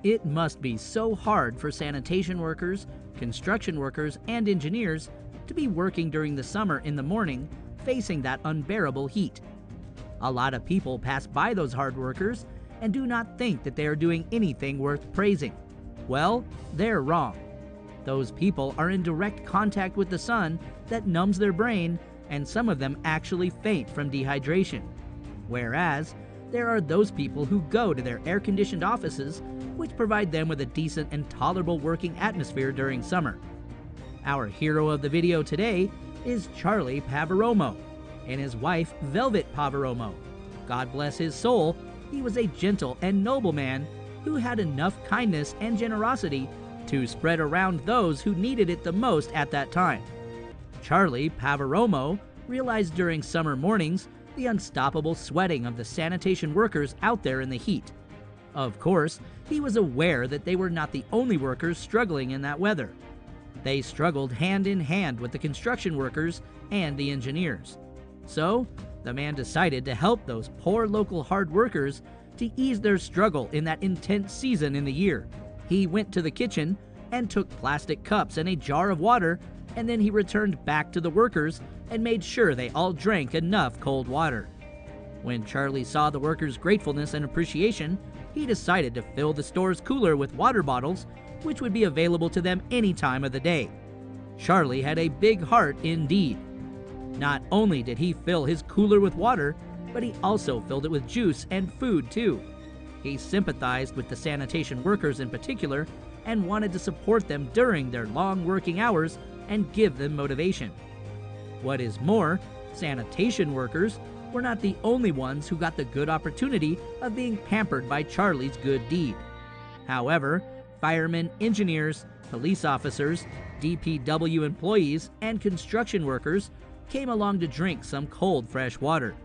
It must be so hard for sanitation workers, construction workers, and engineers to be working during the summer in the morning, facing that unbearable heat. A lot of people pass by those hard workers and do not think that they are doing anything worth praising. Well, they're wrong. Those people are in direct contact with the sun that numbs their brain, and some of them actually faint from dehydration. Whereas, there are those people who go to their air-conditioned offices, which provide them with a decent and tolerable working atmosphere during summer. Our hero of the video today is Charlie Pavaromo and his wife Velvet Pavaromo. God bless his soul, he was a gentle and noble man who had enough kindness and generosity to spread around those who needed it the most at that time. Charlie Pavaromo realized during summer mornings the unstoppable sweating of the sanitation workers out there in the heat. Of course, he was aware that they were not the only workers struggling in that weather. They struggled hand in hand with the construction workers and the engineers. So, the man decided to help those poor local hard workers to ease their struggle in that intense season in the year. He went to the kitchen and took plastic cups and a jar of water, and then he returned back to the workers and made sure they all drank enough cold water. When Charlie saw the workers' gratefulness and appreciation, he decided to fill the store's cooler with water bottles, which would be available to them any time of the day. Charlie had a big heart indeed. Not only did he fill his cooler with water, but he also filled it with juice and food too. He sympathized with the sanitation workers in particular and wanted to support them during their long working hours and give them motivation. What is more, sanitation workers were not the only ones who got the good opportunity of being pampered by Charlie's good deed. However, firemen, engineers, police officers, DPW employees, and construction workers came along to drink some cold, fresh water.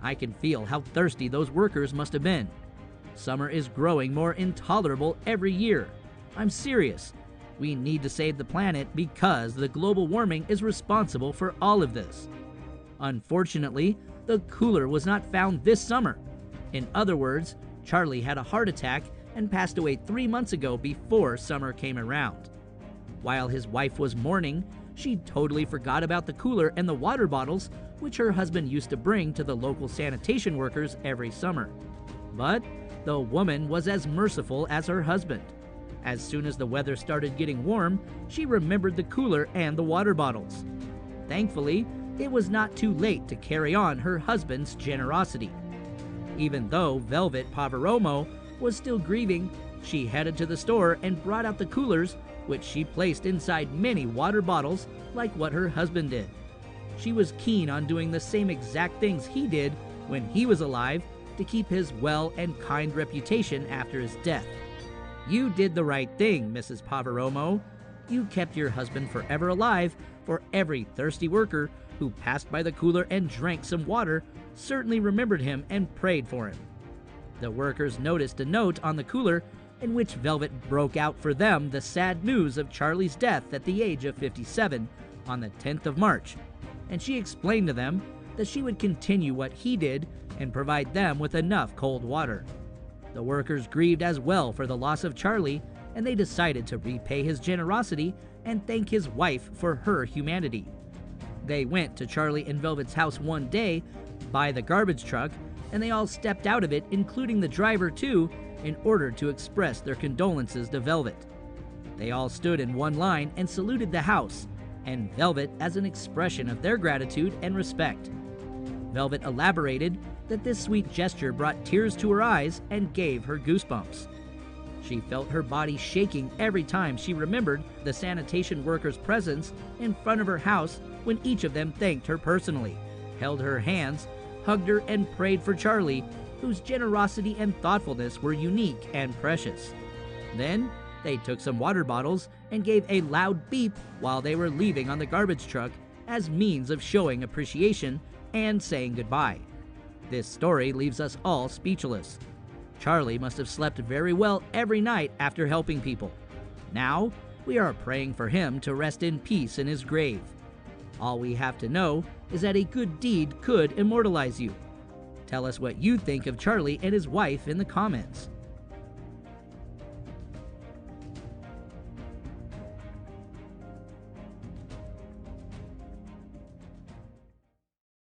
I can feel how thirsty those workers must have been. Summer is growing more intolerable every year. I'm serious. We need to save the planet because the global warming is responsible for all of this. Unfortunately, the cooler was not found this summer. In other words, Charlie had a heart attack and passed away 3 months ago before summer came around. While his wife was mourning, she totally forgot about the cooler and the water bottles which her husband used to bring to the local sanitation workers every summer. But the woman was as merciful as her husband. As soon as the weather started getting warm, she remembered the cooler and the water bottles. Thankfully, it was not too late to carry on her husband's generosity. Even though Velvet Pavaromo was still grieving, she headed to the store and brought out the coolers, which she placed inside many water bottles like what her husband did. She was keen on doing the same exact things he did when he was alive to keep his well and kind reputation after his death. You did the right thing, Mrs. Pavaromo. You kept your husband forever alive, for every thirsty worker who passed by the cooler and drank some water certainly remembered him and prayed for him. The workers noticed a note on the cooler in which Velvet broke out for them the sad news of Charlie's death at the age of 57 on the 10th of March, and she explained to them that she would continue what he did and provide them with enough cold water. The workers grieved as well for the loss of Charlie, and they decided to repay his generosity and thank his wife for her humanity. They went to Charlie and Velvet's house one day by the garbage truck, and they all stepped out of it, including the driver too, in order to express their condolences to Velvet. They all stood in one line and saluted the house, and Velvet as an expression of their gratitude and respect. Velvet elaborated that this sweet gesture brought tears to her eyes and gave her goosebumps. She felt her body shaking every time she remembered the sanitation workers' presence in front of her house when each of them thanked her personally, held her hands, hugged her, and prayed for Charlie, whose generosity and thoughtfulness were unique and precious. Then, they took some water bottles and gave a loud beep while they were leaving on the garbage truck as means of showing appreciation and saying goodbye. This story leaves us all speechless. Charlie must have slept very well every night after helping people. Now, we are praying for him to rest in peace in his grave. All we have to know is that a good deed could immortalize you. Tell us what you think of Charlie and his wife in the comments.